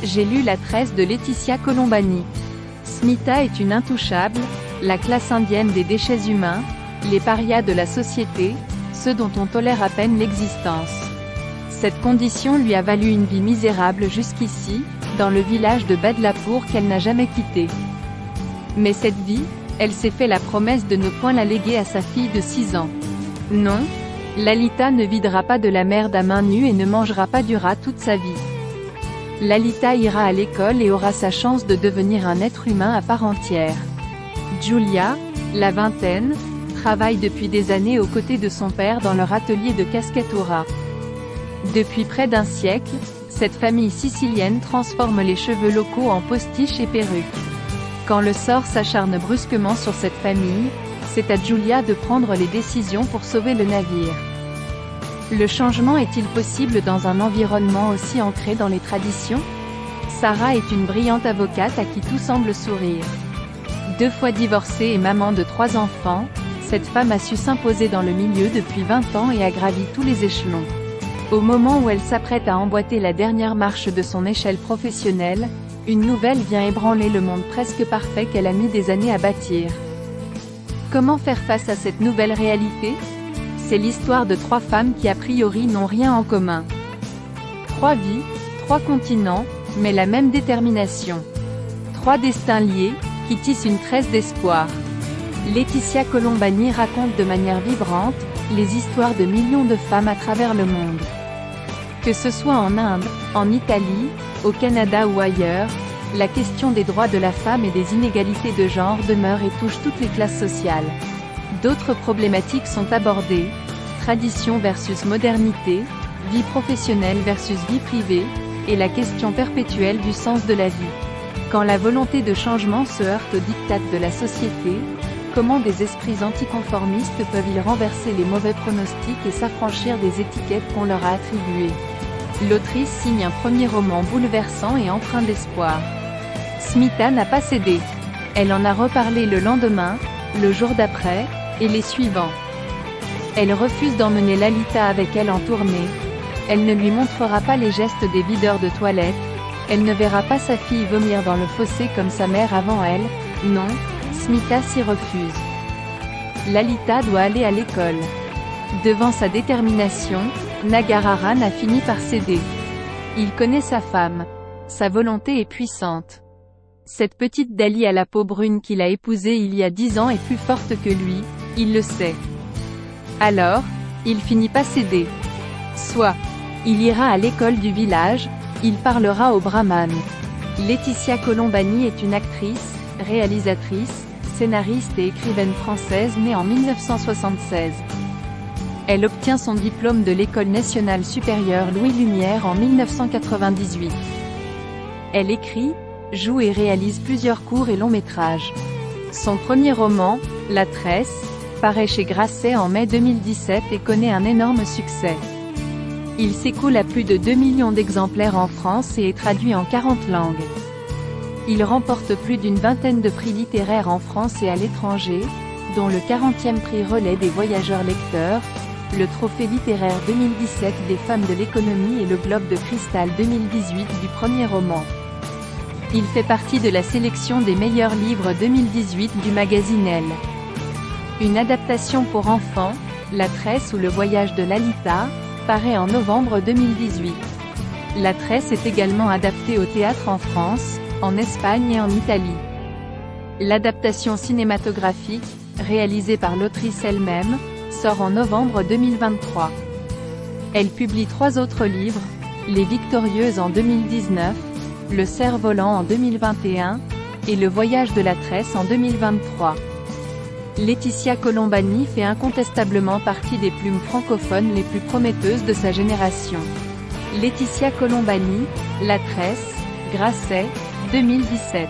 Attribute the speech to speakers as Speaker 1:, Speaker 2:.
Speaker 1: J'ai lu La tresse de Laetitia Colombani. Smita est une intouchable, la classe indienne des déchets humains, les parias de la société, ceux dont on tolère à peine l'existence. Cette condition lui a valu une vie misérable jusqu'ici, dans le village de Badlapur qu'elle n'a jamais quitté. Mais cette vie, elle s'est fait la promesse de ne point la léguer à sa fille de 6 ans. Non, Lalita ne videra pas de la merde à main nue et ne mangera pas du rat toute sa vie. Lalita ira à l'école et aura sa chance de devenir un être humain à part entière. Julia, la vingtaine, travaille depuis des années aux côtés de son père dans leur atelier de casquettura. Depuis près d'un siècle, cette famille sicilienne transforme les cheveux locaux en postiches et perruques. Quand le sort s'acharne brusquement sur cette famille, c'est à Julia de prendre les décisions pour sauver le navire. Le changement est-il possible dans un environnement aussi ancré dans les traditions? Sarah est une brillante avocate à qui tout semble sourire. 2 fois divorcée et maman de 3 enfants, cette femme a su s'imposer dans le milieu depuis 20 ans et a gravi tous les échelons. Au moment où elle s'apprête à emboîter la dernière marche de son échelle professionnelle, une nouvelle vient ébranler le monde presque parfait qu'elle a mis des années à bâtir. Comment faire face à cette nouvelle réalité? C'est l'histoire de 3 femmes qui a priori n'ont rien en commun. 3 vies, 3 continents, mais la même détermination. 3 destins liés, qui tissent une tresse d'espoir. Laetitia Colombani raconte de manière vibrante les histoires de millions de femmes à travers le monde. Que ce soit en Inde, en Italie, au Canada ou ailleurs, la question des droits de la femme et des inégalités de genre demeure et touche toutes les classes sociales. D'autres problématiques sont abordées, tradition versus modernité, vie professionnelle versus vie privée, et la question perpétuelle du sens de la vie. Quand la volonté de changement se heurte aux diktats de la société, comment des esprits anticonformistes peuvent-ils renverser les mauvais pronostics et s'affranchir des étiquettes qu'on leur a attribuées? L'autrice signe un premier roman bouleversant et empreint d'espoir. Smita n'a pas cédé. Elle en a reparlé le lendemain, le jour d'après, et les suivants. Elle refuse d'emmener Lalita avec elle en tournée. Elle ne lui montrera pas les gestes des videurs de toilettes. Elle ne verra pas sa fille vomir dans le fossé comme sa mère avant elle. Non, Smita s'y refuse. Lalita doit aller à l'école. Devant sa détermination, Nagararan a fini par céder. Il connaît sa femme. Sa volonté est puissante. Cette petite Dali à la peau brune qu'il a épousée il y a 10 ans est plus forte que lui, il le sait. Alors, il finit par céder. Soit. Il ira à l'école du village, il parlera au brahman. Laetitia Colombani est une actrice, réalisatrice, scénariste et écrivaine française née en 1976. Elle obtient son diplôme de l'École nationale supérieure Louis Lumière en 1998. Elle écrit, joue et réalise plusieurs courts et longs métrages. Son premier roman, La tresse, paraît chez Grasset en mai 2017 et connaît un énorme succès. Il s'écoule à plus de 2 millions d'exemplaires en France et est traduit en 40 langues. Il remporte plus d'une vingtaine de prix littéraires en France et à l'étranger, dont le 40e prix Relais des voyageurs lecteurs, le Trophée littéraire 2017 des femmes de l'économie et le Globe de cristal 2018 du premier roman. Il fait partie de la sélection des meilleurs livres 2018 du magazine Elle. Une adaptation pour enfants, La tresse ou le voyage de Lalita, paraît en novembre 2018. La tresse est également adaptée au théâtre en France, en Espagne et en Italie. L'adaptation cinématographique, réalisée par l'autrice elle-même, sort en novembre 2023. Elle publie 3 autres livres, Les Victorieuses en 2019, Le Cerf-Volant en 2021, et Le Voyage de la tresse en 2023. Laetitia Colombani fait incontestablement partie des plumes francophones les plus prometteuses de sa génération. Laetitia Colombani, La tresse, Grasset, 2017.